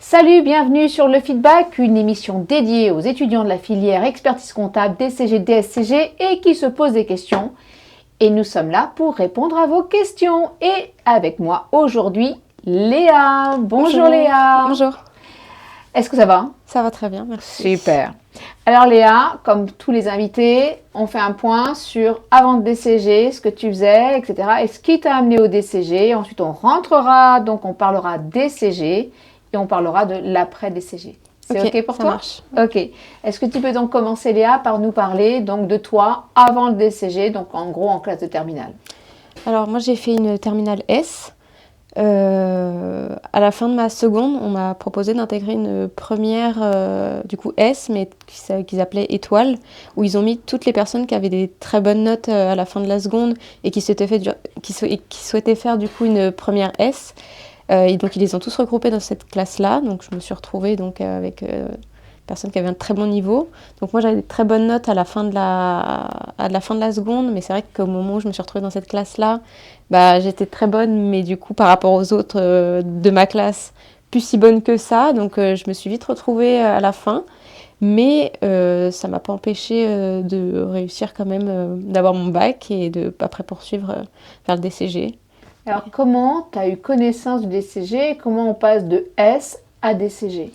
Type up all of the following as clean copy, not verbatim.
Salut, bienvenue sur Le Feedback, une émission dédiée aux étudiants de la filière expertise comptable, DCG, DSCG et qui se posent des questions. Et nous sommes là pour répondre à vos questions. Et avec moi aujourd'hui, Léa. Bonjour Léa. Bonjour. Est-ce que ça va? Ça va très bien, merci. Super. Alors Léa, comme tous les invités, on fait un point sur avant de DCG, ce que tu faisais, etc. Et ce qui t'a amené au DCG. Ensuite, on rentrera, donc on parlera DCG et on parlera de l'après-DCG. C'est OK pour ça toi? marche. OK. Est-ce que tu peux donc commencer Léa par nous parler donc, de toi avant le DCG, donc en gros en classe de terminale? Alors moi j'ai fait une terminale S. À la fin de ma seconde, on m'a proposé d'intégrer une première du coup S, mais qu'ils appelaient étoile, où ils ont mis toutes les personnes qui avaient des très bonnes notes à la fin de la seconde et qui souhaitaient faire du coup une première S. Et donc ils les ont tous regroupés dans cette classe-là. Donc je me suis retrouvée donc avec personnes qui avaient un très bon niveau. Donc moi j'avais des très bonnes notes à la fin de la seconde, mais c'est vrai qu'au moment où je me suis retrouvée dans cette classe-là, j'étais très bonne, mais du coup par rapport aux autres de ma classe, plus si bonne que ça. Donc je me suis vite retrouvée à la fin, mais ça m'a pas empêché de réussir quand même, d'avoir mon bac et de après poursuivre vers le DCG. Alors comment tu as eu connaissance du DCG et comment on passe de S à DCG?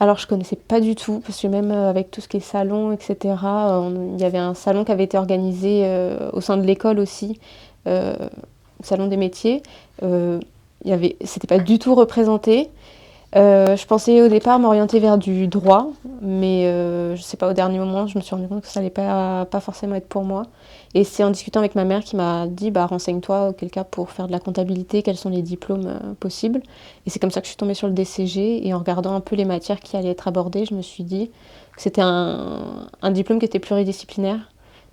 Alors, je connaissais pas du tout, parce que même avec tout ce qui est salon, etc., il y avait un salon qui avait été organisé au sein de l'école aussi, salon des métiers. C'était pas du tout représenté. Je pensais au départ m'orienter vers du droit, mais je sais pas, au dernier moment, je me suis rendu compte que ça allait pas forcément être pour moi. Et c'est en discutant avec ma mère qui m'a dit renseigne-toi auquel cas pour faire de la comptabilité, quels sont les diplômes possibles. Et c'est comme ça que je suis tombée sur le DCG, et en regardant un peu les matières qui allaient être abordées, je me suis dit que c'était un diplôme qui était pluridisciplinaire.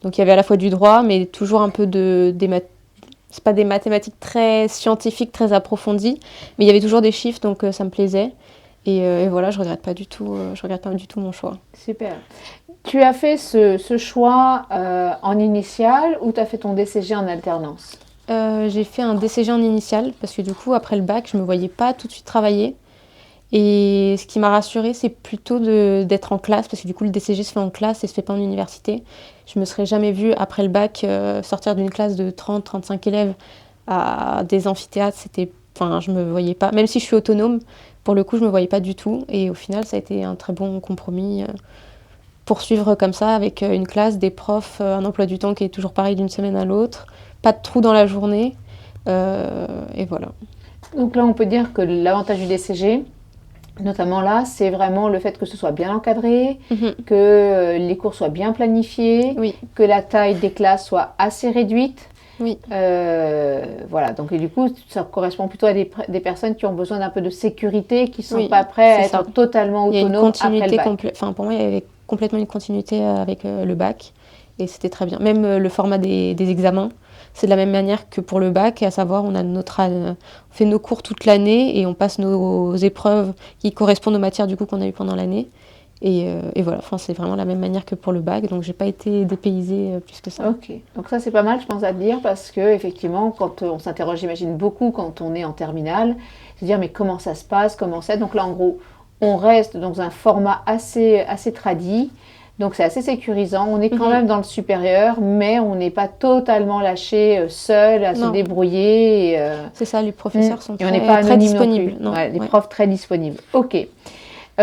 Donc il y avait à la fois du droit, mais toujours un peu c'est pas des mathématiques très scientifiques, très approfondies, mais il y avait toujours des chiffres, donc ça me plaisait. Et voilà, je regrette pas du tout mon choix. Super. Tu as fait ce choix en initial ou tu as fait ton DCG en alternance? J'ai fait un DCG en initial, parce que du coup, après le bac, je me voyais pas tout de suite travailler. Et ce qui m'a rassurée, c'est plutôt d'être en classe, parce que du coup, le DCG se fait en classe et se fait pas en université. Je me serais jamais vue, après le bac, sortir d'une classe de 30-35 élèves à des amphithéâtres. Je me voyais pas, même si je suis autonome, pour le coup, je me voyais pas du tout. Et au final, ça a été un très bon compromis. Poursuivre comme ça, avec une classe, des profs, un emploi du temps qui est toujours pareil d'une semaine à l'autre, pas de trou dans la journée, et voilà. Donc là, on peut dire que l'avantage du DCG, notamment là, c'est vraiment le fait que ce soit bien encadré, que les cours soient bien planifiés, Oui. que la taille des classes soit assez réduite. Oui. Voilà, donc et du coup, ça correspond plutôt à des personnes qui ont besoin d'un peu de sécurité, qui ne sont Oui, pas prêts à c'est être ça. totalement Il y a une autonomes après le continuité bac. pour moi, il y avait complètement une continuité avec le bac, et c'était très bien. Même le format des examens, c'est de la même manière que pour le bac, à savoir on fait nos cours toute l'année et on passe nos épreuves qui correspondent aux matières du coup qu'on a eues pendant l'année. Et voilà, c'est vraiment la même manière que pour le bac, donc j'ai pas été dépaysée plus que ça. Ok, donc ça c'est pas mal, je pense à te dire, parce que effectivement, quand on s'interroge, j'imagine beaucoup quand on est en terminale, se dire mais comment ça se passe, comment c'est. Donc là en gros, on reste dans un format assez tradit, donc c'est assez sécurisant. On est quand même dans le supérieur, mais on n'est pas totalement lâché seul à se débrouiller. C'est ça, les professeurs sont et on n'est pas très anonyme disponibles. non plus. Les profs très disponibles. Ok.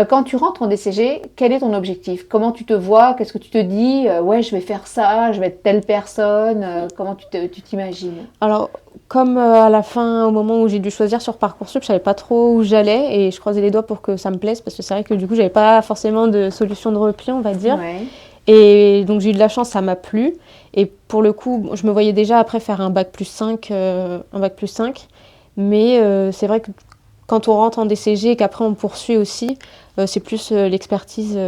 Quand tu rentres en DCG, quel est ton objectif? Comment tu te vois? Qu'est-ce que tu te dis? Ouais, je vais faire ça, je vais être telle personne. Comment tu t'imagines? Alors, comme à la fin, au moment où j'ai dû choisir sur Parcoursup, je savais pas trop où j'allais et je croisais les doigts pour que ça me plaise, parce que c'est vrai que du coup, j'avais pas forcément de solution de repli, on va dire. Ouais. Et donc, j'ai eu de la chance, ça m'a plu. Et pour le coup, je me voyais déjà après faire un bac plus 5. Mais c'est vrai que quand on rentre en DCG et qu'après on poursuit aussi, c'est plus l'expertise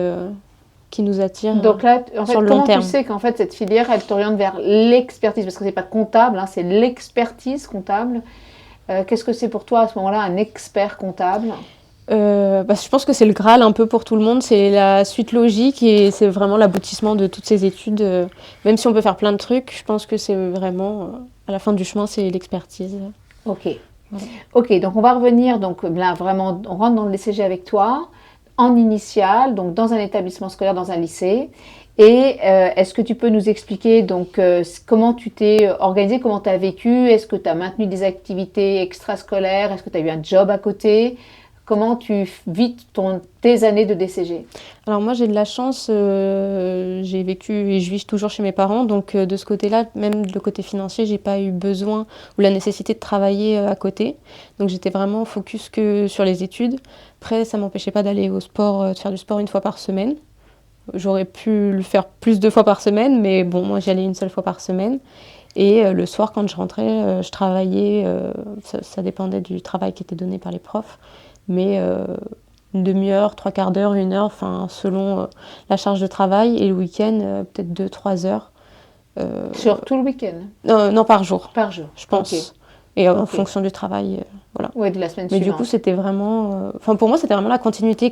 qui nous attire. Donc là, en fait, sur le long comment terme. tu sais qu'en fait cette filière, elle t'oriente vers l'expertise? Parce que c'est pas comptable, hein, c'est l'expertise comptable. Qu'est-ce que c'est pour toi à ce moment-là, un expert comptable? Je pense que c'est le Graal un peu pour tout le monde, c'est la suite logique et c'est vraiment l'aboutissement de toutes ces études. Même si on peut faire plein de trucs, je pense que c'est vraiment, à la fin du chemin, c'est l'expertise. Ok. Voilà. Ok, donc on va revenir, donc là vraiment, on rentre dans le DCG avec toi, en initial, donc dans un établissement scolaire, dans un lycée. Et est-ce que tu peux nous expliquer donc comment tu t'es organisé, comment tu as vécu? Est-ce que tu as maintenu des activités extrascolaires? Est-ce que tu as eu un job à côté? Comment tu vis tes années de DCG? Alors moi j'ai de la chance, j'ai vécu et je vis toujours chez mes parents, donc de ce côté-là, même le côté financier, j'ai pas eu besoin ou la nécessité de travailler à côté. Donc j'étais vraiment focus que sur les études. Après ça m'empêchait pas d'aller au sport, de faire du sport une fois par semaine. J'aurais pu le faire plus de fois par semaine, mais bon, moi j'y allais une seule fois par semaine. Et le soir, quand je rentrais, je travaillais. Ça dépendait du travail qui était donné par les profs. Mais une demi-heure, trois quarts d'heure, une heure, enfin, selon la charge de travail. Et le week-end, peut-être 2, 3 heures. Sur tout le week-end? Non, par jour, Par jour. je pense. Ok. Et en Ok. fonction du travail, voilà. Ouais, de la semaine Mais du suivante. coup, c'était vraiment. Enfin, pour moi, c'était vraiment la continuité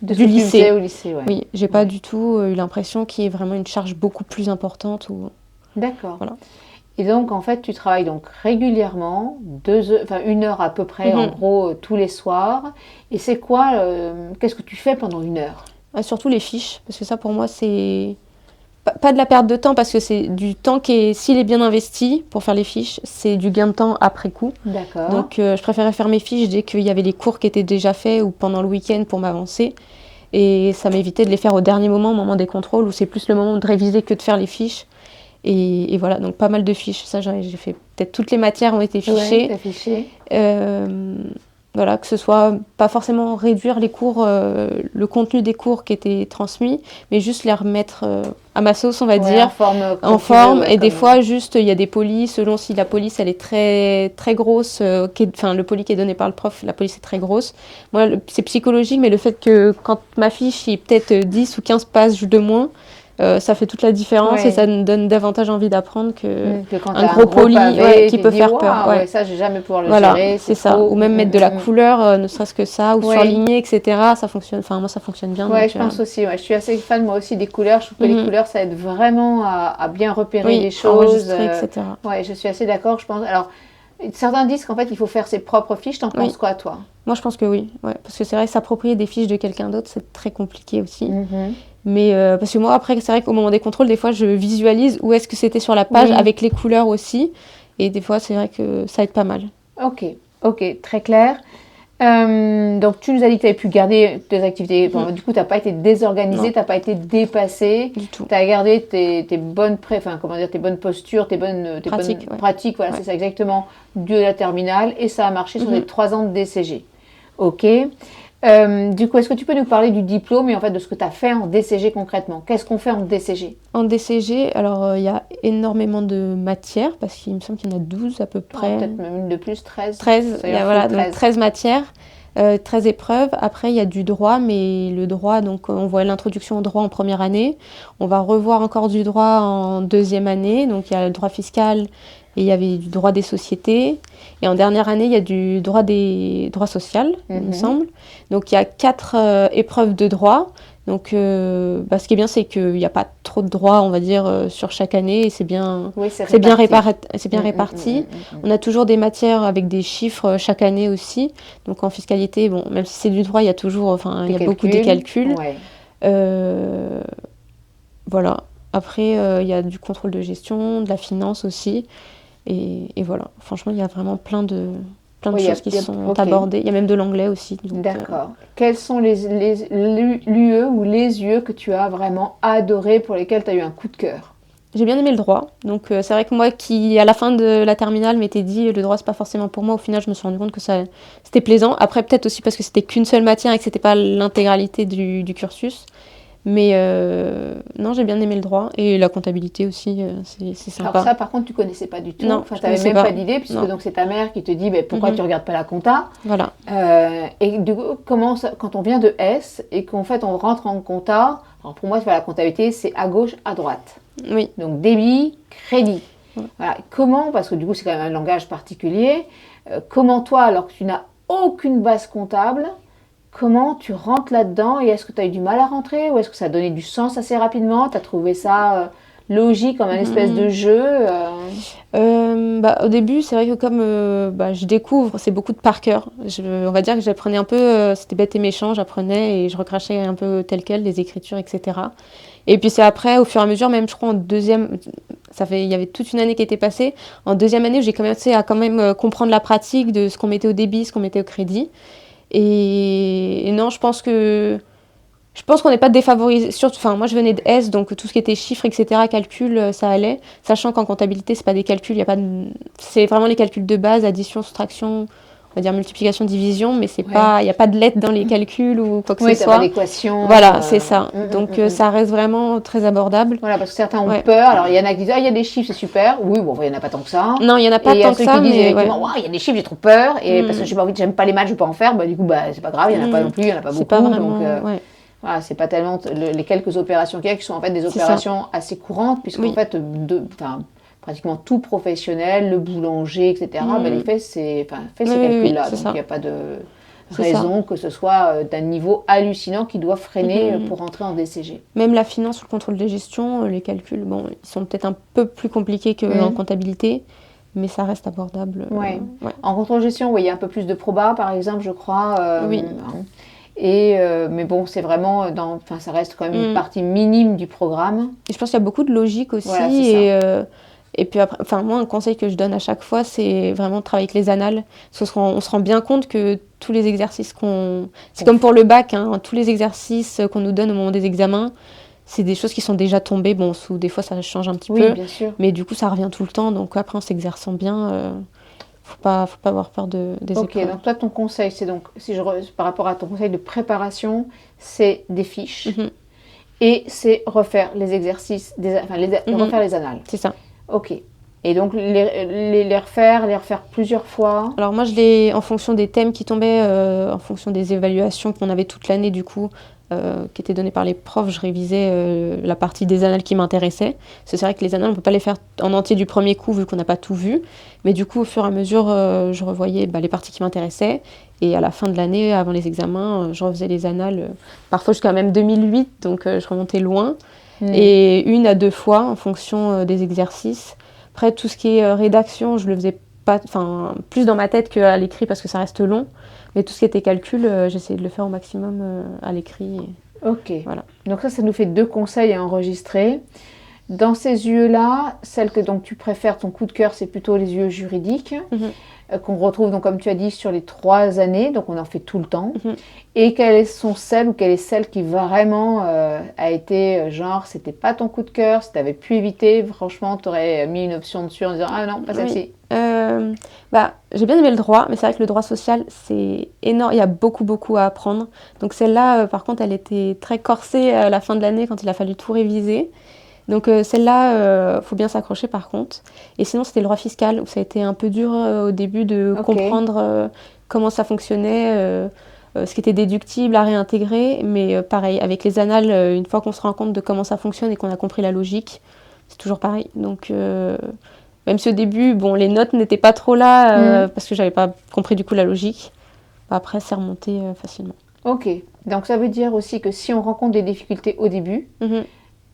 De ce du que tu faisais lycée. au lycée, ouais. Oui, j'ai pas Ouais. du tout eu l'impression qu'il y ait vraiment une charge beaucoup plus importante. D'accord. Voilà. Et donc, en fait, tu travailles donc régulièrement, 2 heures, enfin 1 heure à peu près, en Mhm. gros, tous les soirs. Et c'est quoi, qu'est-ce que tu fais pendant 1 heure? Surtout les fiches, parce que ça pour moi c'est pas de la perte de temps, parce que c'est du temps qui est, s'il est bien investi pour faire les fiches, c'est du gain de temps après coup. D'accord. Donc je préférais faire mes fiches dès qu'il y avait les cours qui étaient déjà faits ou pendant le week-end pour m'avancer. Et ça m'évitait de les faire au dernier moment, au moment des contrôles, où c'est plus le moment de réviser que de faire les fiches. Et voilà, donc pas mal de fiches. Ça, j'ai fait peut-être toutes les matières ont été Ouais, fichées. affiché. Euh, voilà, que ce soit pas forcément réduire les cours, le contenu des cours qui étaient transmis, mais juste les remettre à ma sauce, on va Ouais, en dire, forme en comme tu veux, forme. ouais, Et des comme. fois, juste, il y a des polis, selon si la police, elle est très, très grosse, enfin, le poli qui est donné par le prof, la police est très grosse. Moi, c'est psychologique, mais le fait que quand ma fiche, il y ait peut-être 10 ou 15 pages de moins, ça fait toute la différence et ça Ouais. me donne davantage envie d'apprendre que Que quand tu un as un gros gros poli, ouais, pavé, qui tu te peut dis, faire peur. waouh, Ouais. ouais, ça, je vais jamais pouvoir le Voilà, gérer, c'est c'est ça. trop. Ou même mettre de la couleur, ne serait-ce que ça, ou Ouais. surligner, etc. Ça fonctionne. Enfin, moi, ça fonctionne bien. Ouais, Donc, je pense aussi. Ouais. Je suis assez fan, moi aussi, des couleurs. Je trouve que les mhm. couleurs, ça aide vraiment à bien repérer Oui, les choses. enregistrer, etc. Ouais, je suis assez d'accord, je pense. Alors, certains disent qu'en fait, il faut faire ses propres fiches. T'en Oui, penses quoi, toi? moi, je pense que oui. Ouais. Parce que c'est vrai, s'approprier des fiches de quelqu'un d'autre, c'est très compliqué aussi. Mhm. Mais parce que moi, après, c'est vrai qu'au moment des contrôles, des fois, je visualise où est-ce que c'était sur la page, Oui, avec les couleurs aussi. Et des fois, c'est vrai que ça aide pas mal. ok, ok, très clair. Donc, tu nous as dit que tu avais pu garder tes activités. Bon, Mhm. du coup, tu n'as pas été désorganisé, Non, tu n'as pas été dépassé. du tout. Tu as gardé tes bonnes enfin, comment dire, tes bonnes postures, tes bonnes Pratique, ouais. pratiques. Voilà, Ouais. c'est ça exactement, de la terminale. Et ça a marché sur les Mhm. 3 ans de DCG. Ok. Du coup, est-ce que tu peux nous parler du diplôme et en fait de ce que tu as fait en DCG concrètement? Qu'est-ce qu'on fait en DCG? En DCG, alors il y a énormément de matières, parce qu'il me semble qu'il y en a 12 à peu Oh, près. peut-être même une de plus, 13. 13, Ça il y y en a, faut voilà, donc 13. 13 matières, 13 épreuves. Après, il y a du droit, mais le droit, donc on voit l'introduction au droit en première année. On va revoir encore du droit en deuxième année. Donc il y a le droit fiscal et il y avait du droit des sociétés. Et en dernière année, il y a du droit social, il me Mhm. semble. Donc il y a 4 épreuves de droit. Donc ce qui est bien, c'est qu'il n'y a pas trop de droits, on va dire, sur chaque année. Et Oui, c'est c'est bien réparti. c'est Mm, bien mm, réparti. mm, mm, On a toujours des matières avec des chiffres chaque année aussi. Donc en fiscalité, bon, même si c'est du droit, il y a toujours, enfin, il Des y a beaucoup des calculs. calculs. Ouais. Euh, voilà. Après, il y a du contrôle de gestion, de la finance aussi. Et voilà. Franchement, il y a vraiment plein de Oui, choses qui sont ok. abordées. Il y a même de l'anglais aussi. Donc, D'accord. Quels sont l'UE ou les UE que tu as vraiment adoré, pour lesquels tu as eu un coup de cœur? j'ai bien aimé le droit. Donc c'est vrai que moi qui, à la fin de la terminale, m'étais dit le droit c'est pas forcément pour moi, au final je me suis rendu compte que c'était plaisant. Après peut-être aussi parce que c'était qu'une seule matière et que c'était pas l'intégralité du cursus. Mais non, j'ai bien aimé le droit et la comptabilité aussi, c'est Alors sympa. ça, par contre, tu connaissais pas du tout. Non, Enfin, je tu n'avais connaissais même pas. pas d'idée, puisque Non. donc c'est ta mère qui te dit, ben, pourquoi Mhm. tu regardes pas la compta? Voilà. Et du coup, quand on vient de S et qu'en fait on rentre en compta, alors pour moi, la comptabilité, c'est à gauche, à droite. Oui. Donc débit, crédit. Ouais. Voilà. Comment, parce que du coup c'est quand même un langage particulier, comment toi, alors que tu n'as aucune base comptable, comment tu rentres là-dedans et est-ce que tu as eu du mal à rentrer ou est-ce que ça a donné du sens assez rapidement? Tu as trouvé ça logique, comme un espèce de jeu Au début, c'est vrai que comme je découvre, c'est beaucoup de par cœur. On va dire que j'apprenais un peu, c'était bête et méchant, j'apprenais et je recrachais un peu tel quel, les écritures, etc. Et puis c'est après, au fur et à mesure, même je crois en deuxième, il y avait toute une année qui était passée. En deuxième année, j'ai commencé à quand même comprendre la pratique de ce qu'on mettait au débit, ce qu'on mettait au crédit. Et non, je pense qu'on n'est pas défavorisé. Surtout, enfin, moi, je venais de S, donc tout ce qui était chiffres, etc., calcul, ça allait. Sachant qu'en comptabilité, c'est pas des calculs, c'est vraiment les calculs de base, addition, soustraction, on va dire multiplication, division, mais c'est pas, il n'y a pas de lettres dans les calculs ou quoi que ce soit. Oui, pas d'équation. Voilà, c'est ça. Donc ça reste vraiment très abordable. Voilà, parce que certains ont peur. Alors, il y en a qui disent, il y a des chiffres, c'est super. Oui, bon, il n'y en a pas tant que ça. Non, il n'y en a pas tant que ça. Et il y a ceux qui disent effectivement, il y a des chiffres, j'ai trop peur. Et parce que j'aime pas les maths, je peux pas en faire. Bah, du coup, c'est pas grave, il n'y en a pas non plus, il n'y en a pas beaucoup. Pas vraiment, voilà, c'est pas tellement les quelques opérations qu'il y a qui sont en fait des opérations assez courantes, puisqu'en fait, pratiquement tout professionnel, le boulanger, etc., il fait ces calculs-là. Donc il n'y a pas de raison que ce soit d'un niveau hallucinant qui doit freiner pour entrer en DCG. Même la finance ou le contrôle de gestion, les calculs, ils sont peut-être un peu plus compliqués qu'en comptabilité, mais ça reste abordable. En contrôle de gestion, il y a un peu plus de proba, par exemple, je crois. Mais bon, c'est vraiment, ça reste quand même une partie minime du programme. Et je pense qu'il y a beaucoup de logique aussi. Voilà, et puis après, moi, un conseil que je donne à chaque fois, c'est vraiment de travailler avec les annales. Parce qu'on se rend bien compte que tous les exercices c'est comme pour le bac, tous les exercices qu'on nous donne au moment des examens, c'est des choses qui sont déjà tombées. Bon, des fois, ça change un petit peu. Bien sûr. Mais du coup, ça revient tout le temps. Donc après, en s'exerçant bien... faut pas avoir peur des épreuves. Ok, donc toi, ton conseil, c'est donc, par rapport à ton conseil de préparation, c'est des fiches et c'est refaire les exercices, refaire les annales. C'est ça. Ok. Et donc, les refaire plusieurs fois. Alors moi, en fonction des thèmes qui tombaient, en fonction des évaluations qu'on avait toute l'année, du coup, qui étaient données par les profs, je révisais la partie des annales qui m'intéressait. C'est vrai que les annales, on ne peut pas les faire en entier du premier coup, vu qu'on n'a pas tout vu. Mais du coup, au fur et à mesure, je revoyais les parties qui m'intéressaient. Et à la fin de l'année, avant les examens, je refaisais les annales, parfois jusqu'à même 2008, donc je remontais loin. Et 1 à 2 fois, en fonction des exercices. Après, tout ce qui est rédaction, je le faisais pas, plus dans ma tête qu'à l'écrit parce que ça reste long. Mais tout ce qui était calcul, j'essayais de le faire au maximum à l'écrit. Ok. Voilà. Donc ça nous fait 2 conseils à enregistrer. Dans ces UE-là, celle que donc tu préfères, ton coup de cœur, c'est plutôt les UE juridiques, qu'on retrouve, donc, comme tu as dit, sur les 3 années. Donc on en fait tout le temps. Et quelle est celle qui vraiment a été genre, c'était pas ton coup de cœur, si tu avais pu éviter, franchement, tu aurais mis une option dessus en disant, ah non, pas celle-ci. J'ai bien aimé le droit, mais c'est vrai que le droit social, c'est énorme, il y a beaucoup à apprendre. Donc celle-là, par contre, elle était très corsée à la fin de l'année quand il a fallu tout réviser. Donc celle-là, faut bien s'accrocher par contre. Et sinon, c'était le droit fiscal, où ça a été un peu dur au début de comprendre comment ça fonctionnait, ce qui était déductible à réintégrer. Mais pareil, avec les annales, une fois qu'on se rend compte de comment ça fonctionne et qu'on a compris la logique, c'est toujours pareil. Donc même si au début, les notes n'étaient pas trop là, parce que j'avais pas compris du coup la logique, après c'est remonté facilement. Ok, donc ça veut dire aussi que si on rencontre des difficultés au début,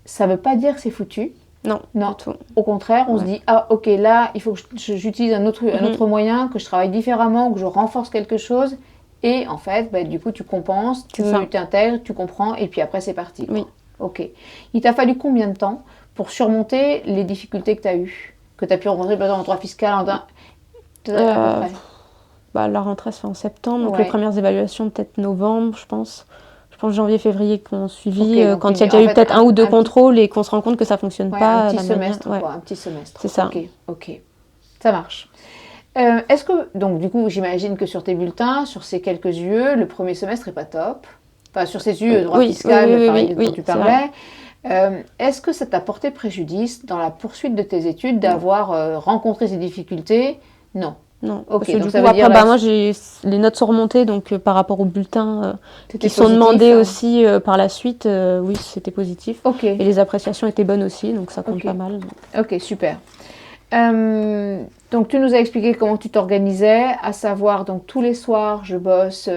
ça ne veut pas dire que c'est foutu. Non, du tout. Au contraire, on se dit, ah ok, là, il faut que j'utilise un autre moyen, que je travaille différemment, que je renforce quelque chose. Et en fait, du coup, tu compenses, tu t'intègres, tu comprends, et puis après, c'est parti. Oui. Ok. Il t'a fallu combien de temps pour surmonter les difficultés que tu as eues, que tu as pu rencontrer, par exemple, en droit fiscal, à peu près la rentrée se fait en septembre, donc les premières évaluations, peut-être novembre, je pense. Je pense janvier-février qu'on suivi, quand il y a déjà eu peut-être 1 ou 2 contrôles et qu'on se rend compte que ça ne fonctionne pas. Un petit semestre, un petit semestre. C'est ça. Ok, ça marche. Est-ce que, donc du coup, j'imagine que sur tes bulletins, sur ces quelques UE, le premier semestre n'est pas top. Enfin, sur ces UE, droit fiscal, dont tu parlais. Est-ce que ça t'a porté préjudice dans la poursuite de tes études d'avoir rencontré ces difficultés? Non. Non, parce que du coup, après, moi, les notes sont remontées, donc par rapport aux bulletins qui sont demandés aussi par la suite, oui, c'était positif. Et les appréciations étaient bonnes aussi, donc ça compte pas mal. Ok, super. Donc, tu nous as expliqué comment tu t'organisais, à savoir, donc tous les soirs, je bosse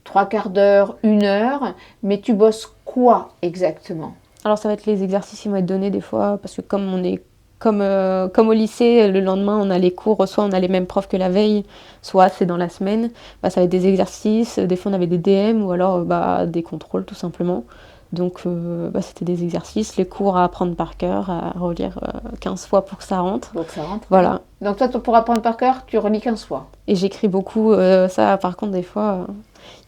3/4 d'heure, 1 heure, mais tu bosses quoi exactement? Alors ça va être les exercices qui vont être donnés des fois, parce que comme on est comme au lycée, le lendemain on a les cours, soit on a les mêmes profs que la veille, soit c'est dans la semaine, ça va être des exercices, des fois on avait des DM ou alors des contrôles tout simplement. Donc c'était des exercices, les cours à apprendre par cœur, à relire 15 fois pour que ça rentre. Pour que ça rentre. Voilà. Donc toi, pour apprendre par cœur, tu relis 15 fois. Et j'écris beaucoup, ça par contre des fois,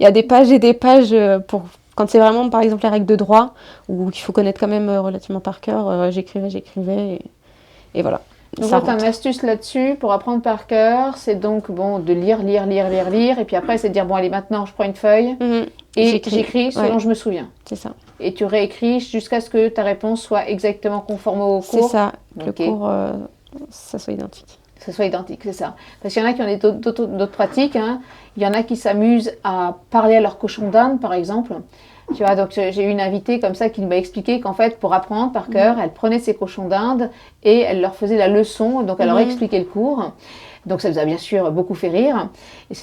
il y a des pages et des pages pour... Quand c'est vraiment par exemple les règles de droit, ou qu'il faut connaître quand même relativement par cœur, j'écrivais et voilà. Donc toi, tu as une astuce là-dessus pour apprendre par cœur, c'est donc de lire, et puis après c'est de dire bon allez maintenant je prends une feuille et j'écris selon je me souviens. C'est ça. Et tu réécris jusqu'à ce que ta réponse soit exactement conforme au cours. C'est ça, le cours, ça soit identique. Ça soit identique, c'est ça. Parce qu'il y en a qui ont d'autres pratiques, hein. Il y en a qui s'amusent à parler à leur cochon d'Inde par exemple. Tu vois, donc j'ai eu une invitée comme ça qui m'a expliqué qu'en fait, pour apprendre par cœur, elle prenait ses cochons d'Inde et elle leur faisait la leçon, donc elle leur expliquait le cours. Donc ça nous a bien sûr beaucoup fait rire.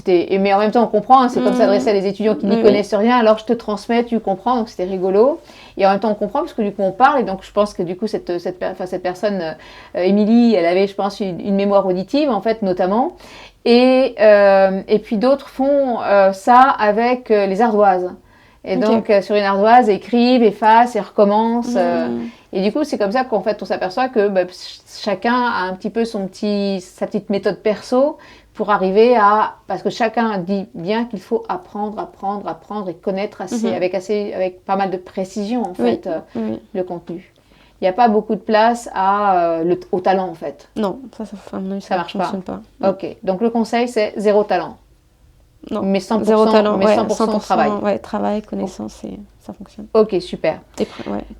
Mais en même temps, on comprend, hein, c'est comme s'adresser à des étudiants qui n'y connaissent rien, alors je te transmets, tu comprends, donc c'était rigolo. Et en même temps, on comprend, parce que du coup, on parle, et donc je pense que du coup, cette personne, Émilie, elle avait, je pense, une mémoire auditive, en fait, notamment. Et puis d'autres font ça avec les ardoises. Et donc, sur une ardoise, écrivent, effacent et recommencent. Et du coup, c'est comme ça qu'en fait, on s'aperçoit que chacun a un petit peu sa petite méthode perso pour arriver à... Parce que chacun dit bien qu'il faut apprendre et connaître avec pas mal de précision, en fait, le contenu. Il n'y a pas beaucoup de place au talent, en fait. Non, ça marche pas. Ok, donc le conseil, c'est zéro talent. Non, mais 100%, zéro talent, mais 100% travail. Ouais, travail, connaissance, et ça fonctionne. Ok, super. Et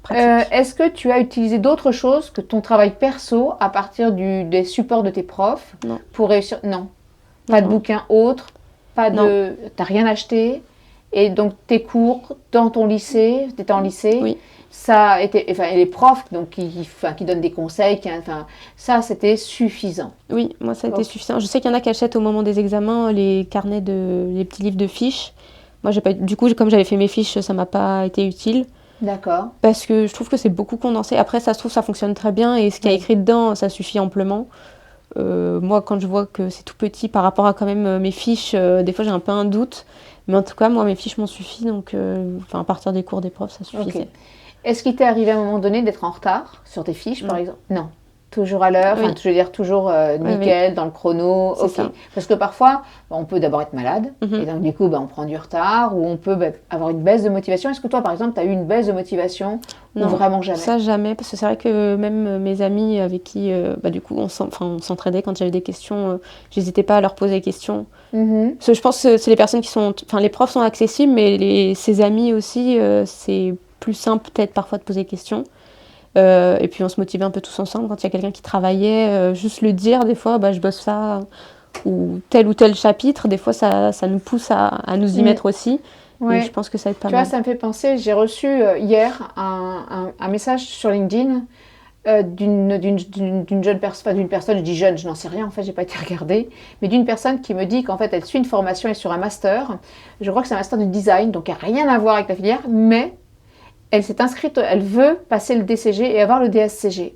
pratique. Est-ce que tu as utilisé d'autres choses que ton travail perso à partir des supports de tes profs pour réussir? Non. Pas de bouquins autres, t'as rien acheté, et donc tes cours dans ton lycée, t'étais en lycée, oui. Ça était, et les profs donc qui donnent des conseils, ça c'était suffisant. Oui, moi ça a été suffisant. Je sais qu'il y en a qui achètent au moment des examens les petits livres de fiches. Moi j'ai pas, du coup comme j'avais fait mes fiches, ça m'a pas été utile. D'accord. Parce que je trouve que c'est beaucoup condensé. Après ça se trouve ça fonctionne très bien et ce qu'il y a écrit dedans ça suffit amplement. Moi quand je vois que c'est tout petit par rapport à quand même mes fiches, des fois j'ai un peu un doute. Mais en tout cas moi mes fiches m'ont suffi donc à partir des cours des profs ça suffisait. Okay. Est-ce qu'il t'est arrivé à un moment donné d'être en retard sur tes fiches, par exemple? Non. Toujours à l'heure, je veux dire toujours nickel, dans le chrono. Ok. Ça. Parce que parfois, on peut d'abord être malade, et donc du coup, on prend du retard, ou on peut avoir une baisse de motivation. Est-ce que toi, par exemple, tu as eu une baisse de motivation ou vraiment jamais? Ça, jamais, parce que c'est vrai que même mes amis avec qui, du coup, on s'entraidait quand j'avais des questions, j'hésitais pas à leur poser des questions. Parce que je pense que c'est les personnes qui sont... Enfin, les profs sont accessibles, mais ses amis aussi, c'est plus simple peut-être parfois de poser des questions. Et puis on se motivait un peu tous ensemble quand il y a quelqu'un qui travaillait, juste le dire des fois je bosse ça ou tel chapitre, des fois ça nous pousse à nous y mettre aussi. Et je pense que ça va être pas mal. Tu vois, ça me fait penser, j'ai reçu hier un message sur LinkedIn d'une jeune personne, d'une personne, je dis jeune, je n'en sais rien en fait, j'ai pas été regardée, mais d'une personne qui me dit qu'en fait elle suit une formation et sur un master, je crois que c'est un master de design, donc il n'y a rien à voir avec la filière, mais elle s'est inscrite, elle veut passer le DCG et avoir le DSCG.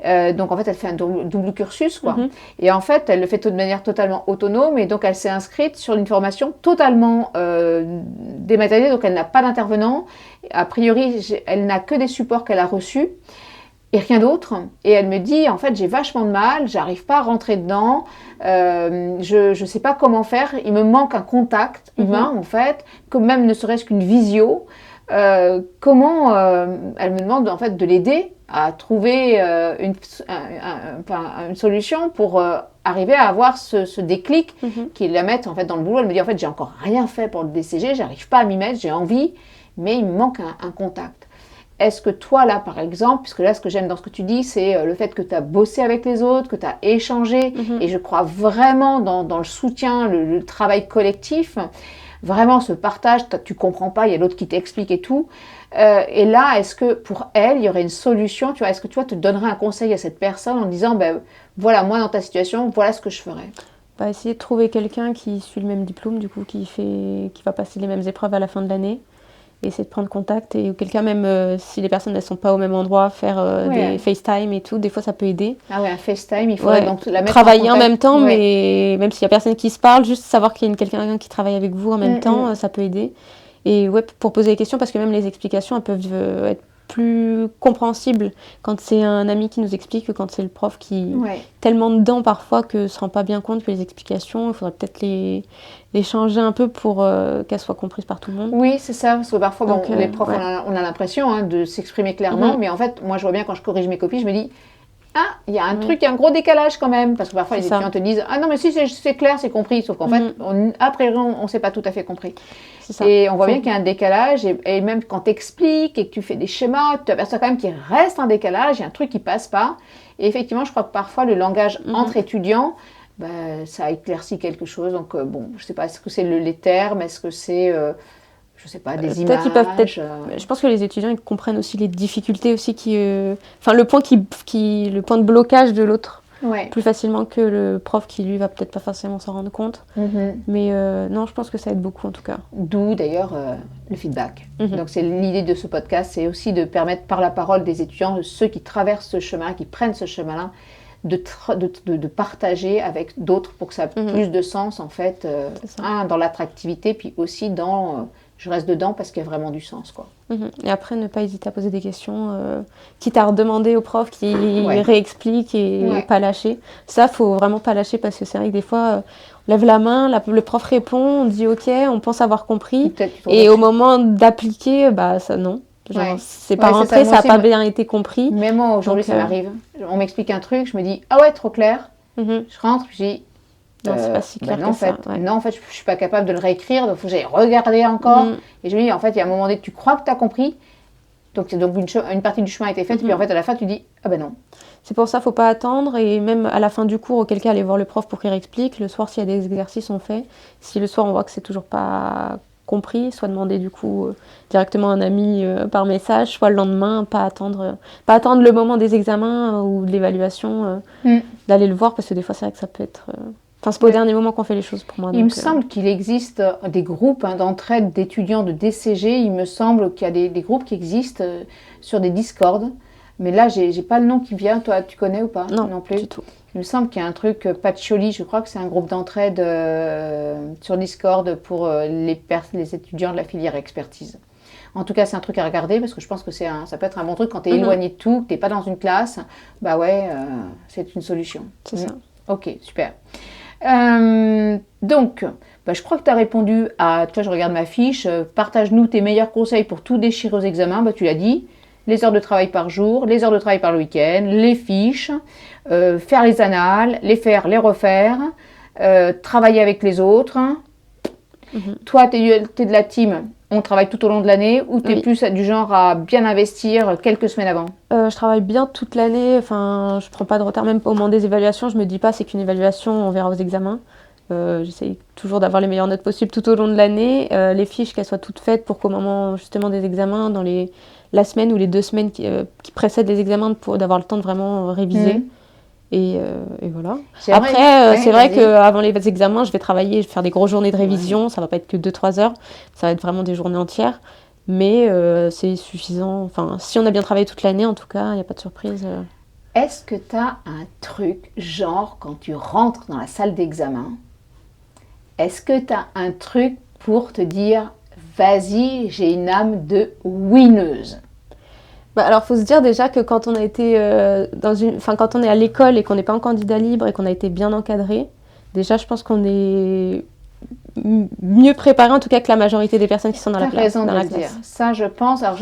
Donc en fait, elle fait un double cursus, quoi. Et en fait, elle le fait de manière totalement autonome, et donc elle s'est inscrite sur une formation totalement dématérialisée, donc elle n'a pas d'intervenant. A priori, elle n'a que des supports qu'elle a reçus, et rien d'autre. Et elle me dit, en fait, j'ai vachement de mal, j'arrive pas à rentrer dedans, je sais pas comment faire, il me manque un contact humain, en fait, que même ne serait-ce qu'une visio. Comment elle me demande en fait de l'aider à trouver une solution pour arriver à avoir ce déclic qui la mette en fait dans le boulot. Elle me dit en fait j'ai encore rien fait pour le DCG, j'arrive pas à m'y mettre, j'ai envie, mais il me manque un contact. Est-ce que toi là par exemple, puisque là ce que j'aime dans ce que tu dis c'est le fait que tu as bossé avec les autres, que tu as échangé, et je crois vraiment dans le soutien, le travail collectif. Vraiment, ce partage, tu comprends pas, il y a l'autre qui t'explique et tout. Et là, est-ce que pour elle, il y aurait une solution? Tu vois, est-ce que tu donnerais un conseil à cette personne en disant, voilà, moi dans ta situation, voilà ce que je ferais? Essayer de trouver quelqu'un qui suit le même diplôme, du coup, qui va passer les mêmes épreuves à la fin de l'année. et essayer de prendre contact. Et auquel cas, même si les personnes ne sont pas au même endroit, faire des FaceTime et tout, des fois ça peut aider. Ah ouais, un FaceTime, il faudrait donc la mettre travailler en même temps, ouais. mais même s'il n'y a personne qui se parle, juste savoir qu'il y a quelqu'un qui travaille avec vous en même temps, ça peut aider. Et ouais, pour poser des questions, parce que même les explications elles peuvent être plus compréhensibles quand c'est un ami qui nous explique que quand c'est le prof qui est tellement dedans parfois que ne se rend pas bien compte que les explications, il faudrait peut-être les changer un peu pour qu'elles soient comprises par tout le monde. Oui, c'est ça, parce que parfois, donc, les profs, on a l'impression de s'exprimer clairement, mais en fait, moi je vois bien quand je corrige mes copies, je me dis, ah, il y a un truc, il y a un gros décalage quand même, parce que parfois les étudiants te disent, ah non, mais si c'est clair, c'est compris, sauf qu'en fait, après, on ne s'est pas tout à fait compris. Et on voit bien qu'il y a un décalage, et même quand tu expliques et que tu fais des schémas, tu aperçois quand même qu'il reste un décalage, il y a un truc qui passe pas. Et effectivement, je crois que parfois le langage entre étudiants, ça éclaircit quelque chose. Donc bon, je sais pas, est-ce que c'est les termes, est-ce que c'est... je sais pas, des images. Je pense que les étudiants ils comprennent aussi les difficultés aussi enfin le point de blocage de l'autre plus facilement que le prof qui lui va peut-être pas forcément s'en rendre compte. Mais non, je pense que ça aide beaucoup en tout cas. D'où d'ailleurs le feedback. Donc c'est l'idée de ce podcast, c'est aussi de permettre par la parole des étudiants, ceux qui traversent ce chemin, qui prennent ce chemin-là, de partager avec d'autres pour que ça ait plus de sens en fait, dans l'attractivité, puis aussi dans je reste dedans parce qu'il y a vraiment du sens, quoi. Et après, ne pas hésiter à poser des questions, quitte à redemander au prof qui réexplique et pas lâcher. Ça, faut vraiment pas lâcher parce que c'est vrai que des fois, on lève la main, le prof répond, on dit ok, on pense avoir compris, et au moment d'appliquer, ça non. Genre, c'est pas rentré, ça n'a pas bien été compris. Mais moi, aujourd'hui, ça m'arrive. On m'explique un truc, je me dis, ah ouais, trop clair. Je rentre, je dis, non, c'est pas si clair non, que ça. Non, en fait, je suis pas capable de le réécrire, donc il faut que j'aille regarder encore. Et je me dis, en fait, il y a un moment donné, tu crois que tu as compris, donc une partie du chemin a été faite, puis en fait, à la fin, tu dis, ah ben non. C'est pour ça, faut pas attendre, et même à la fin du cours, auquel cas, aller voir le prof pour qu'il réexplique. Le soir, s'il y a des exercices, on fait. Si le soir, on voit que c'est toujours pas compris, soit demander du coup directement à un ami par message, soit le lendemain, pas attendre le moment des examens ou de l'évaluation, d'aller le voir, parce que des fois, c'est vrai que ça peut être... Enfin, c'est pas au dernier moment qu'on fait les choses pour moi. Il me semble qu'il existe des groupes d'entraide d'étudiants de DCG. Il me semble qu'il y a des groupes qui existent sur des Discord. Mais là, j'ai pas le nom qui vient. Toi, tu connais ou pas? Non plus. Du tout. Il me semble qu'il y a un truc, Patchouli, je crois que c'est un groupe d'entraide sur Discord pour les étudiants de la filière expertise. En tout cas, c'est un truc à regarder parce que je pense que ça peut être un bon truc quand tu es éloigné de tout, que tu n'es pas dans une classe. C'est une solution. C'est ça. Ok, super. Donc, je crois que tu as répondu à... Tu vois, je regarde ma fiche. Partage-nous tes meilleurs conseils pour tout déchirer aux examens. Tu l'as dit. Les heures de travail par jour, les heures de travail par le week-end, les fiches, faire les annales, les faire, les refaire, travailler avec les autres. Toi, tu es de la team, on travaille tout au long de l'année, ou tu es plus du genre à bien investir quelques semaines avant? Je travaille bien toute l'année, enfin, je prends pas de retard, même au moment des évaluations, je me dis pas c'est qu'une évaluation, on verra aux examens. J'essaye toujours d'avoir les meilleures notes possibles tout au long de l'année, les fiches qu'elles soient toutes faites pour qu'au moment justement des examens, dans la semaine ou les 2 semaines qui précèdent les examens, d'avoir le temps de vraiment réviser. Et voilà. Après, c'est vrai qu'avant les examens, je vais travailler, je vais faire des grosses journées de révision. Ça va pas être que 2-3 heures, ça va être vraiment des journées entières. Mais c'est suffisant. Enfin, si on a bien travaillé toute l'année, en tout cas, il n'y a pas de surprise. Est-ce que tu as un truc, genre quand tu rentres dans la salle d'examen, est-ce que tu as un truc pour te dire « Vas-y, j'ai une âme de winneuse » ? Alors, faut se dire déjà que quand on a été quand on est à l'école et qu'on n'est pas en candidat libre et qu'on a été bien encadré, déjà, je pense qu'on est mieux préparé en tout cas que la majorité des personnes qui sont dans la classe. Tu as raison de le dire. Ça, je pense. Alors,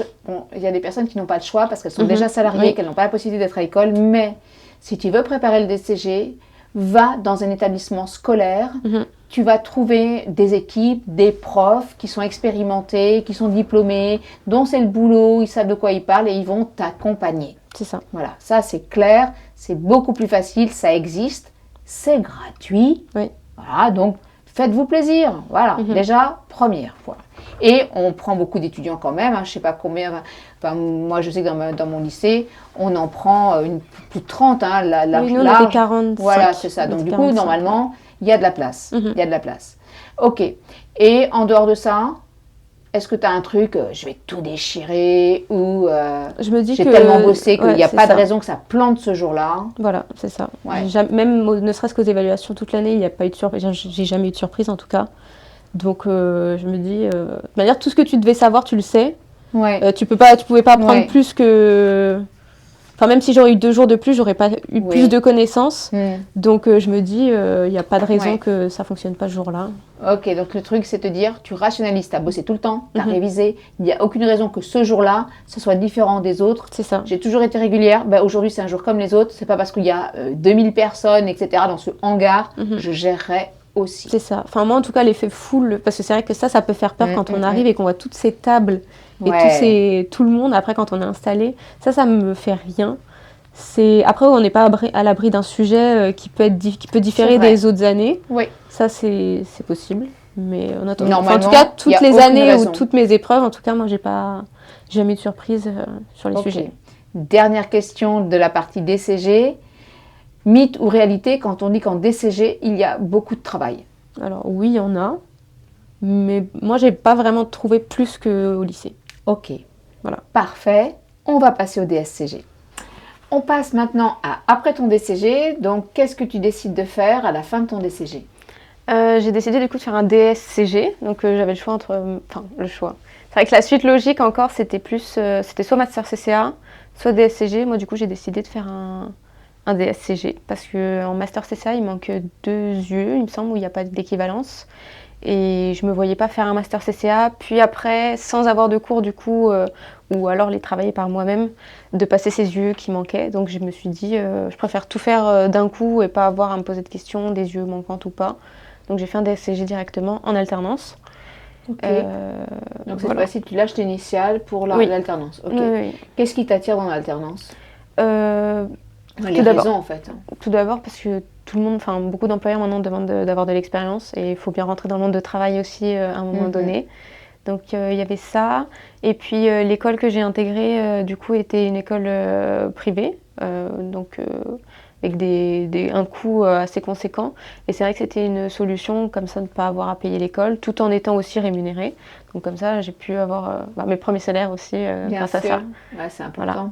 il y a des personnes qui n'ont pas le choix parce qu'elles sont déjà salariées, qu'elles n'ont pas la possibilité d'être à l'école. Mais si tu veux préparer le DCG, va dans un établissement scolaire. Tu vas trouver des équipes, des profs qui sont expérimentés, qui sont diplômés, dont c'est le boulot, ils savent de quoi ils parlent et ils vont t'accompagner. C'est ça. Voilà, ça c'est clair, c'est beaucoup plus facile, ça existe, c'est gratuit. Oui. Voilà, donc faites-vous plaisir. Voilà, déjà, première fois. Et on prend beaucoup d'étudiants quand même, je ne sais pas combien. Enfin, moi, je sais que dans mon lycée, on en prend plus de 30. Nous, on était 45. Voilà, c'est ça. Donc, du coup, normalement, il y a de la place. Il y a de la place. Ok. Et en dehors de ça, est-ce que tu as un truc, je vais tout déchirer ou Je me dis j'ai que tellement bossé qu'il ouais, n'y a c'est pas de ça. raison que ça plante ce jour-là? Voilà, c'est ça. Ouais. Même ne serait-ce qu'aux évaluations toute l'année, il n'y a pas eu de surprise. J'ai jamais eu de surprise en tout cas. Donc je me dis, de manière, tout ce que tu devais savoir, tu le sais. Ouais. Tu pouvais pas apprendre Ouais. plus que. Enfin, même si j'aurais eu 2 jours de plus, j'aurais pas eu Oui. plus de connaissances. Hmm. Donc je me dis, il n'y a pas de raison Ouais. que ça fonctionne pas ce jour-là. Ok, donc le truc, c'est te dire, tu rationalises, tu as bossé tout le temps, tu as Mhm. révisé, il n'y a aucune raison que ce jour-là, ce soit différent des autres. C'est ça. J'ai toujours été régulière, bah, aujourd'hui c'est un jour comme les autres, c'est pas parce qu'il y a 2000 personnes, etc. dans ce hangar, Mhm. je gérerai aussi. C'est ça. Enfin, moi, en tout cas, l'effet foule, parce que c'est vrai que ça peut faire peur quand on arrive et qu'on voit toutes ces tables et Ouais. tout le monde, après, quand on est installé. Ça me fait rien. Après, on n'est pas à l'abri d'un sujet qui peut différer vrai. des autres années. Oui. Ça, c'est possible. Mais en attendant. Normalement, Enfin, en tout cas, y toutes a les aucune années ou raison. toutes mes épreuves, en tout cas, moi, j'ai jamais eu de surprise sur les Ok. sujets. Dernière question de la partie DCG. Mythe ou réalité quand on dit qu'en DCG, il y a beaucoup de travail? Alors, oui, il y en a. Mais moi, j'ai pas vraiment trouvé plus qu'au lycée. Ok. Voilà. Parfait. On va passer au DSCG. On passe maintenant à après ton DCG. Donc, qu'est-ce que tu décides de faire à la fin de ton DCG? J'ai décidé du coup de faire un DSCG, donc j'avais le choix enfin le choix. C'est vrai que la suite logique encore c'était c'était soit Master CCA, soit DSCG. Moi du coup j'ai décidé de faire un DSCG parce que en Master CCA il manque 2 yeux, il me semble, où il n'y a pas d'équivalence. Et je me voyais pas faire un Master CCA, puis après, sans avoir de cours du coup, ou alors les travailler par moi-même, de passer ces yeux qui manquaient. Donc je me suis dit, je préfère tout faire d'un coup et pas avoir à me poser de questions, des yeux manquants ou pas. Donc j'ai fait un DSCG directement en alternance. Ok. Donc, cette Voilà. fois-ci, tu lâches l'initiale pour Oui. l'alternance. Ok. Oui. Qu'est-ce qui t'attire dans l'alternance? Les Tout d'abord. raisons, en fait. Tout d'abord parce que tout le monde, enfin beaucoup d'employeurs maintenant demandent d'avoir de l'expérience et il faut bien rentrer dans le monde de travail aussi à un moment donné. Donc il y avait ça. Et puis l'école que j'ai intégrée du coup était une école privée, donc avec un coût assez conséquent. Et c'est vrai que c'était une solution comme ça de ne pas avoir à payer l'école tout en étant aussi rémunérée. Donc comme ça j'ai pu avoir mes premiers salaires aussi grâce à ça. Ouais, c'est important. Voilà.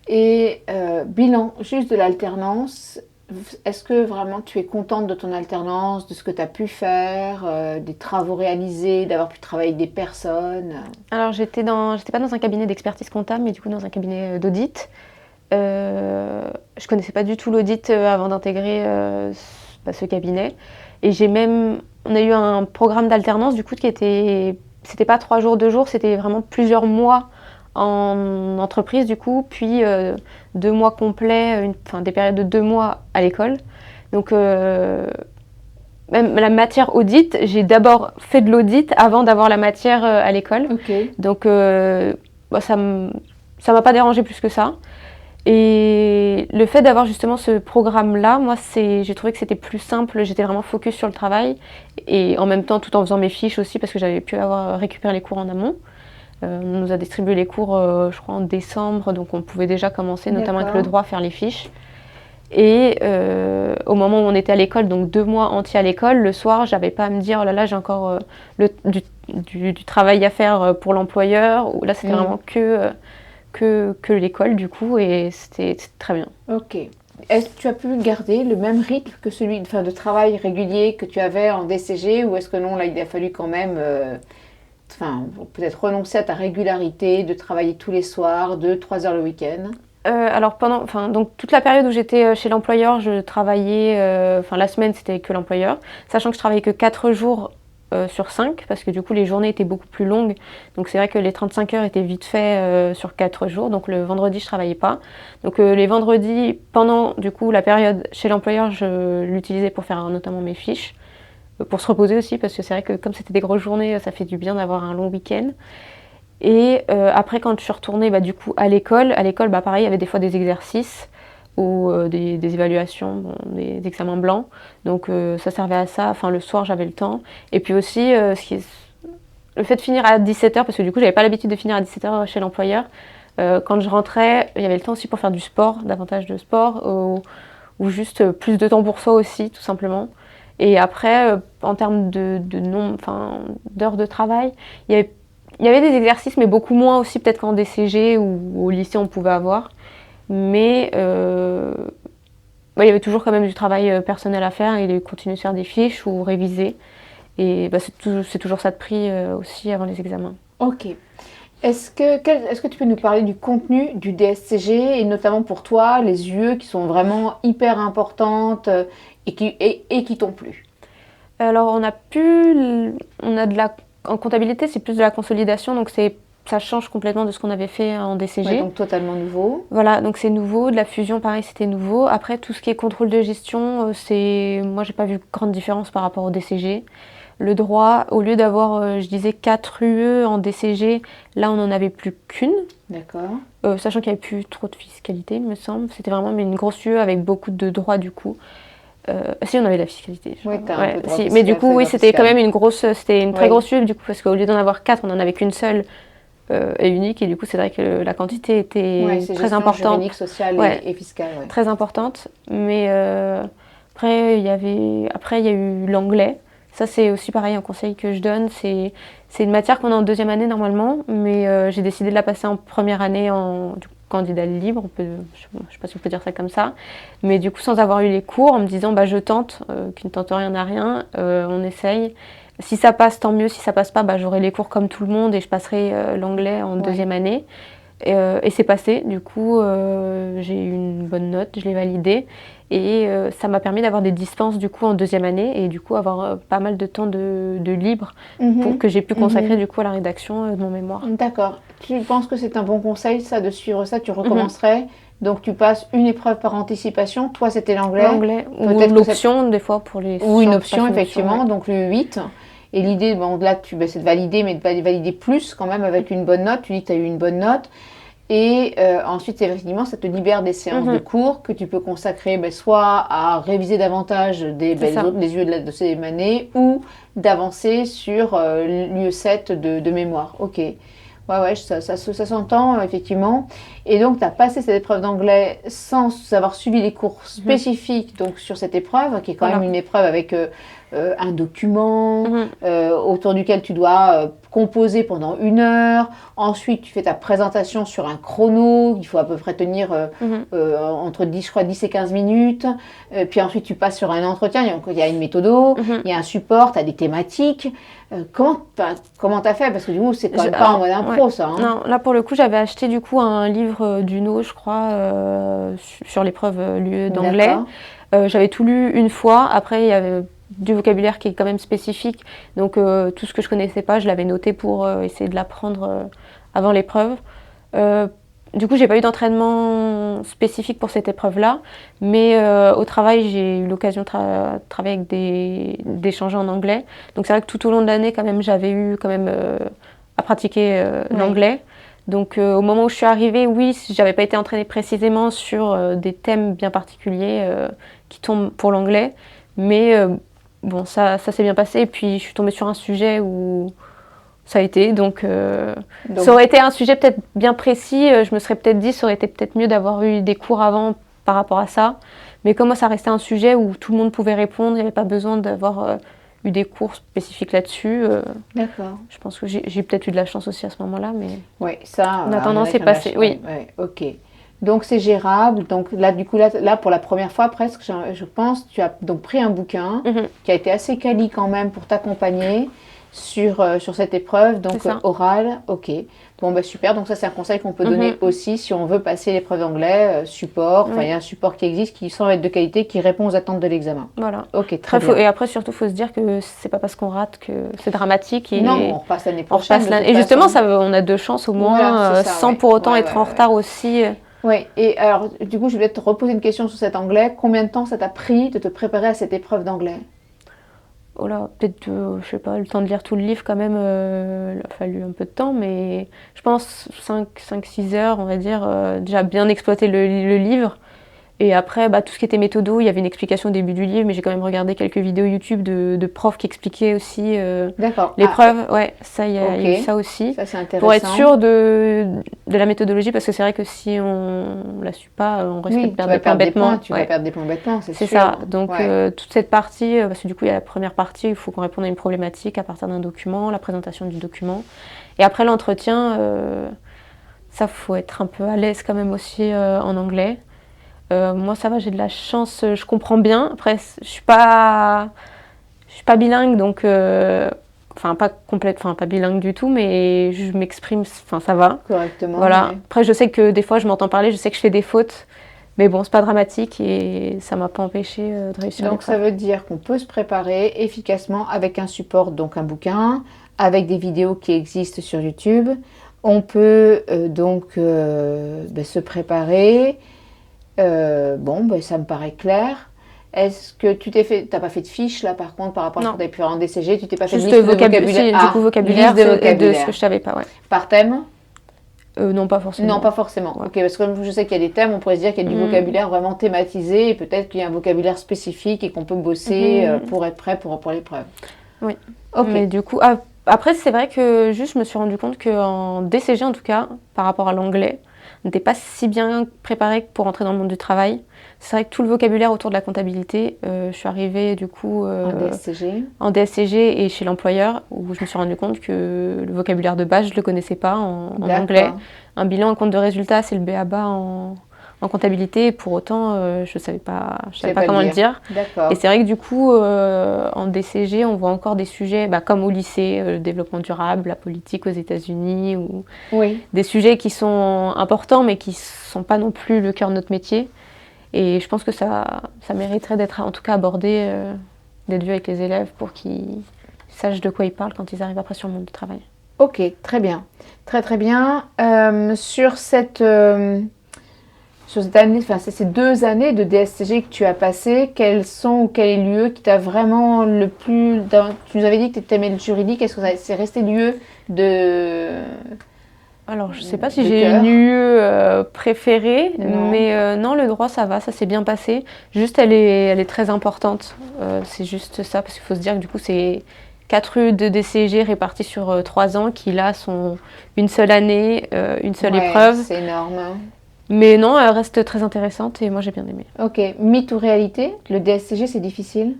Et bilan juste de l'alternance. Est-ce que vraiment tu es contente de ton alternance, de ce que tu as pu faire, des travaux réalisés, d'avoir pu travailler avec des personnes? Alors j'étais pas dans un cabinet d'expertise comptable, mais du coup dans un cabinet d'audit. Je connaissais pas du tout l'audit avant d'intégrer ce cabinet. Et on a eu un programme d'alternance du coup c'était pas 3 jours, 2 jours, c'était vraiment plusieurs mois en entreprise du coup, puis 2 mois complets, des périodes de 2 mois à l'école. Donc même la matière audit, j'ai d'abord fait de l'audit avant d'avoir la matière à l'école. Ok. Donc ça m'a pas dérangé plus que ça. Et le fait d'avoir justement ce programme-là, moi, j'ai trouvé que c'était plus simple. J'étais vraiment focus sur le travail et en même temps, tout en faisant mes fiches aussi, parce que j'avais pu récupérer les cours en amont. On nous a distribué les cours, je crois, en décembre, donc on pouvait déjà commencer, notamment avec le droit, à faire les fiches. Et au moment où on était à l'école, donc 2 mois entiers à l'école, le soir, j'avais pas à me dire, oh là là, j'ai encore du travail à faire pour l'employeur. Là, c'était vraiment que l'école du coup et c'était très bien. Ok. Est-ce que tu as pu garder le même rythme que celui de travail régulier que tu avais en DCG ou est-ce que non, là il a fallu quand même peut-être renoncer à ta régularité de travailler tous les soirs, 2-3 heures le week-end? Alors donc toute la période où j'étais chez l'employeur, je travaillais, la semaine c'était que l'employeur, sachant que je travaillais que 4 jours sur 5 parce que du coup les journées étaient beaucoup plus longues, donc c'est vrai que les 35 heures étaient vite fait sur 4 jours, donc le vendredi je travaillais pas. Donc les vendredis, pendant du coup la période chez l'employeur, je l'utilisais pour faire notamment mes fiches, pour se reposer aussi parce que c'est vrai que comme c'était des grosses journées, ça fait du bien d'avoir un long week-end. Et après quand je suis retournée du coup à l'école pareil, il y avait des fois des exercices ou des évaluations, des examens blancs. Donc ça servait à ça. Enfin le soir j'avais le temps. Et puis aussi le fait de finir à 17h, parce que du coup j'avais pas l'habitude de finir à 17h chez l'employeur. Quand je rentrais, il y avait le temps aussi pour faire du sport, davantage de sport, ou juste plus de temps pour soi aussi, tout simplement. Et après, en termes d'heures de travail, il y avait il y avait des exercices, mais beaucoup moins aussi peut-être qu'en DCG ou au lycée on pouvait avoir. Mais il y avait toujours quand même du travail personnel à faire et de continuer de faire des fiches ou réviser. Et c'est toujours ça de prix aussi avant les examens. Ok. Est-ce que tu peux nous parler du contenu du DSCG et notamment pour toi, les UE qui sont vraiment hyper importantes et qui t'ont plu? Alors en comptabilité c'est plus de la consolidation, donc ça change complètement de ce qu'on avait fait en DCG. Ouais, donc totalement nouveau. Voilà, donc c'est nouveau. De la fusion, pareil, c'était nouveau. Après, tout ce qui est contrôle de gestion, moi, j'ai pas vu grande différence par rapport au DCG. Le droit, au lieu d'avoir, je disais, 4 UE en DCG, là, on n'en avait plus qu'une. D'accord. Sachant qu'il n'y avait plus trop de fiscalité, il me semble. C'était vraiment une grosse UE avec beaucoup de droits, du coup. Si, on avait de la fiscalité. Oui, t'as un peu de droit mais du fiscal, coup, oui, c'était fiscal. quand même c'était une très Oui. grosse UE, du coup, parce qu'au lieu d'en avoir 4, on n'en avait qu'une seule. Et unique, et du coup c'est vrai que la quantité était Ouais, c'est très gestion importante, juridique, sociale Ouais. et fiscale. Ouais. très importante. Mais après il y a eu l'anglais. Ça c'est aussi pareil un conseil que je donne. C'est une matière qu'on a en deuxième année normalement, mais j'ai décidé de la passer en première année en candidat libre. Je sais pas si on peut dire ça comme ça, mais du coup sans avoir eu les cours, en me disant bah je tente, qui ne tente rien n'a rien, on essaye. Si ça passe, tant mieux. Si ça passe pas, bah, j'aurai les cours comme tout le monde et je passerai l'anglais en deuxième année. Et c'est passé. Du coup, j'ai eu une bonne note, je l'ai validé. Et ça m'a permis d'avoir des dispenses du coup en deuxième année et du coup avoir pas mal de temps de libre pour que j'ai pu consacrer du coup à la rédaction de mon mémoire. D'accord. Tu penses que c'est un bon conseil, ça, de suivre ça? Tu recommencerais? Donc, tu passes une épreuve par anticipation. Toi, c'était l'anglais. L'anglais ou Peut-être que l'option des fois pour les... Ou une gens qui option, passent une effectivement. ouais. Donc, le 8. Et l'idée, bon, là, c'est de valider, mais de valider plus quand même avec une bonne note. Tu dis que tu as eu une bonne note. Et ensuite, effectivement, ça te libère des séances de cours que tu peux consacrer soit à réviser davantage les UE de ces année ou d'avancer sur l'UE7 de mémoire. Ok. Ouais, ça s'entend, effectivement. Et donc, tu as passé cette épreuve d'anglais sans avoir suivi les cours spécifiques donc, sur cette épreuve, qui est quand même une épreuve avec un document autour duquel tu dois composer pendant 1 heure. Ensuite, tu fais ta présentation sur un chrono. Il faut à peu près tenir entre 10 et 15 minutes. Puis ensuite, tu passes sur un entretien. Il y a une méthode, il y a un support, tu as des thématiques. Comment t'as fait? Parce que du coup, c'est quand même pas en mode impro, ça. Hein. Non, là pour le coup, j'avais acheté du coup un livre d'Uno, je crois, sur l'épreuve l'UE d'anglais. J'avais tout lu une fois. Après, il y avait du vocabulaire qui est quand même spécifique. Donc tout ce que je connaissais pas, je l'avais noté pour essayer de l'apprendre avant l'épreuve. Du coup, j'ai pas eu d'entraînement spécifique pour cette épreuve-là, mais au travail, j'ai eu l'occasion de travailler avec d'échanger en anglais. Donc c'est vrai que tout au long de l'année, quand même, j'avais eu quand même à pratiquer l'anglais. Donc au moment où je suis arrivée, oui, j'avais pas été entraînée précisément sur des thèmes bien particuliers qui tombent pour l'anglais, mais bon, ça s'est bien passé. Et puis je suis tombée sur un sujet où ça a été, donc ça aurait été un sujet peut-être bien précis, je me serais peut-être dit, ça aurait été peut-être mieux d'avoir eu des cours avant par rapport à ça. Mais comme moi, ça restait un sujet où tout le monde pouvait répondre, il n'y avait pas besoin d'avoir eu des cours spécifiques là-dessus. D'accord. Je pense que j'ai peut-être eu de la chance aussi à ce moment-là, mais oui, ça, en attendant, c'est passé. Oui. Ouais, ok. Donc c'est gérable. Donc là, du coup, là pour la première fois presque, je pense, tu as donc pris un bouquin qui a été assez quali quand même pour t'accompagner sur cette épreuve, donc orale. Ok. Bon, bah super. Donc ça, c'est un conseil qu'on peut donner aussi si on veut passer l'épreuve d'anglais, support. Enfin, il y a un support qui existe qui semble être de qualité, qui répond aux attentes de l'examen. Voilà. Ok, très bien. Et après, surtout, il faut se dire que c'est pas parce qu'on rate que c'est dramatique. Et non, on repasse l'année prochaine. Et justement, on a 2 chances au moins, voilà, ça, sans pour autant être en retard aussi. Oui, et alors, du coup, je vais te reposer une question sur cet anglais. Combien de temps ça t'a pris de te préparer à cette épreuve d'anglais? Oh là, peut-être, je sais pas, le temps de lire tout le livre quand même, il a fallu un peu de temps, mais je pense 5-6 heures, on va dire, déjà bien exploiter le livre. Et après, tout ce qui était méthodo, il y avait une explication au début du livre, mais j'ai quand même regardé quelques vidéos YouTube de profs qui expliquaient aussi D'accord. l'épreuve. Ouais, ça, il y a eu Ok. ça aussi. Ça, c'est Pour être intéressant. sûr de la méthodologie, parce que c'est vrai que si on la suit pas, on risque de Oui, tu perdre vas des points perdre des points, bêtement. tu vas Ouais. perdre des points bêtement, c'est C'est sûr. ça. Donc Ouais. toute cette partie, parce que du coup il y a la première partie, il faut qu'on réponde à une problématique à partir d'un document, la présentation du document. Et après l'entretien, ça faut être un peu à l'aise quand même aussi en anglais. Moi ça va, j'ai de la chance, je comprends bien. Après je suis pas bilingue, donc enfin pas complète, enfin pas bilingue du tout, mais je m'exprime, enfin ça va. Correctement, Voilà. ouais. Après je sais que des fois je m'entends parler, je sais que je fais des fautes. Mais bon, c'est pas dramatique et ça m'a pas empêché de réussir Donc, ça l'épreuve. veut dire qu'on peut se préparer efficacement avec un support, donc un bouquin, avec des vidéos qui existent sur YouTube. On peut se préparer. Bon, ben, ça me paraît clair. Est-ce que tu t'as pas fait de fiche là par contre par rapport à ce que Non, tu avais pu faire en DCG, tu t'es pas fait de juste liste de vocabulaire? si, du coup vocabulaire Liste de de ce que vocabulaire. je savais pas, ouais. Par thème? Non, pas Non, forcément. pas forcément. Ouais. Ok, parce que comme je sais qu'il y a des thèmes, on pourrait se dire qu'il y a du Mm. vocabulaire vraiment thématisé et peut-être qu'il y a un vocabulaire spécifique et qu'on peut bosser Mhm. pour être prêt pour l'épreuve. Oui. Ok, Mais du coup, après, c'est vrai que juste je me suis rendu compte qu'en DCG, en tout cas, par rapport à l'anglais, on n'était pas si bien préparé pour entrer dans le monde du travail. C'est vrai que tout le vocabulaire autour de la comptabilité, je suis arrivée du coup en DSCG. en DSCG et chez l'employeur où je me suis rendu compte que le vocabulaire de base, je ne le connaissais pas en anglais. D'accord, Un bilan, un compte de résultat, c'est le b.a.-ba en comptabilité. Et pour autant, je ne savais pas, je savais sais pas pas le comment le dire. dire. Et D'accord. c'est vrai que du coup, en DCG, on voit encore des sujets comme au lycée, le développement durable, la politique aux États-Unis, ou Oui, des sujets qui sont importants mais qui ne sont pas non plus le cœur de notre métier. Et je pense que ça mériterait d'être en tout cas abordé, d'être vu avec les élèves pour qu'ils sachent de quoi ils parlent quand ils arrivent après sur le monde du travail. ok, très bien. Très très bien. Sur cette année, enfin, ces 2 années de DSCG que tu as passées, quels sont ou quel est l'UE qui t'a vraiment le plus... Tu nous avais dit que tu aimais le juridique, est-ce que c'est resté l'UE Alors, je ne sais pas si de j'ai une cœur? UE préférée, Non. mais non, le droit, ça va, ça s'est bien passé. Juste, elle est très importante. C'est juste ça, parce qu'il faut se dire que du coup, c'est 4 UE de DCG réparties sur 3 ans qui, là, sont une seule année, une seule Ouais, épreuve. c'est énorme. Mais non, elle reste très intéressante et moi, j'ai bien aimé. Ok, mythe ou réalité? Le DSCG, c'est difficile?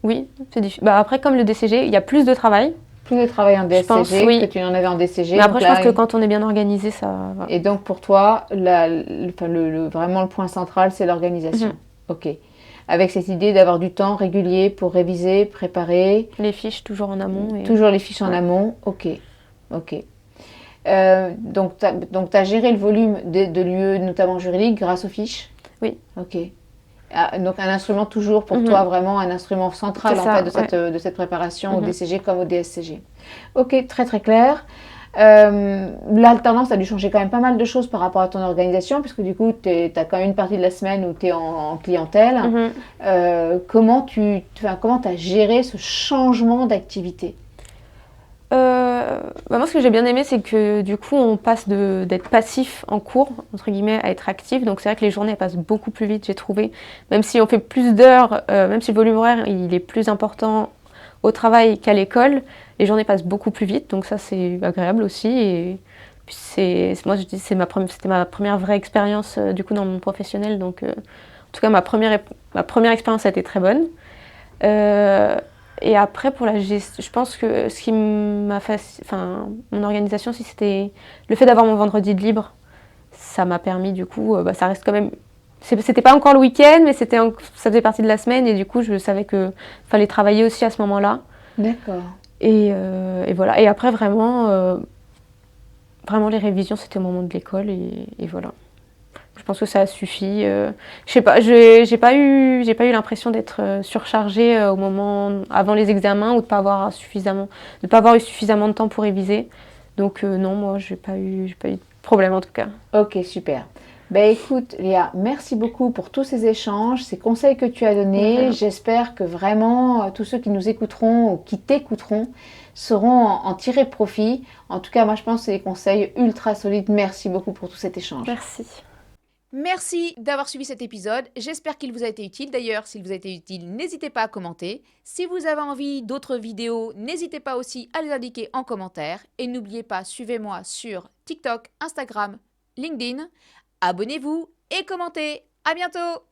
Oui, c'est difficile. Après, comme le DCG, il y a plus de travail. Plus de travail en Je pense, DSCG que oui. tu n'en avais en DCG. Mais après, Donc je pense là, que quand on est bien organisé, ça va. et donc pour toi, vraiment le point central, c'est l'organisation. Mhm. Ok. Avec cette idée d'avoir du temps régulier pour réviser, préparer, Les fiches toujours en amont. toujours les fiches en Ouais. amont. Ok. Ok. Donc tu as géré le volume de l'UE, notamment juridique, grâce aux fiches? Oui. Ok. Ah, donc un instrument toujours pour Mhm. toi, vraiment un instrument central C'est en ça, fait ouais. de cette préparation au Mhm. DCG comme au DSCG. Ok, très très clair. L'alternance a dû changer quand même pas mal de choses par rapport à ton organisation, puisque du coup, tu as quand même une partie de la semaine où tu es en clientèle. Mhm. Comment as géré ce changement d'activité? Moi, ce que j'ai bien aimé, c'est que du coup, on passe d'être passif en cours, entre guillemets, à être actif. Donc, c'est vrai que les journées elles passent beaucoup plus vite, j'ai trouvé. Même si on fait plus d'heures, même si le volume horaire il est plus important au travail qu'à l'école, les journées passent beaucoup plus vite. Donc, ça, c'est agréable aussi. Et puis, moi, je dis, c'était ma première vraie expérience du coup dans mon professionnel. Donc, en tout cas, ma première expérience a été très bonne. Et après, pour la gestion, je pense que ce qui m'a fait, enfin, mon organisation, si c'était le fait d'avoir mon vendredi de libre, ça m'a permis, du coup, ça reste quand même. C'était pas encore le week-end, mais ça faisait partie de la semaine, et du coup, je savais que fallait travailler aussi à ce moment-là. D'accord. Et voilà. Et après, vraiment, les révisions, c'était au moment de l'école, et voilà. Je pense que ça a suffi. Je sais pas, j'ai pas eu l'impression d'être surchargée au moment avant les examens ou de pas avoir eu suffisamment de temps pour réviser. Donc non, moi j'ai pas eu de problème en tout cas. Ok, super. Ben écoute, Léa, merci beaucoup pour tous ces échanges, ces conseils que tu as donnés. Voilà. J'espère que vraiment tous ceux qui nous écouteront ou qui t'écouteront sauront en tirer profit. En tout cas, moi je pense que c'est des conseils ultra solides. Merci beaucoup pour tout cet échange. Merci. Merci d'avoir suivi cet épisode, j'espère qu'il vous a été utile. D'ailleurs, s'il vous a été utile, n'hésitez pas à commenter. Si vous avez envie d'autres vidéos, n'hésitez pas aussi à les indiquer en commentaire. Et n'oubliez pas, suivez-moi sur TikTok, Instagram, LinkedIn. Abonnez-vous et commentez. À bientôt!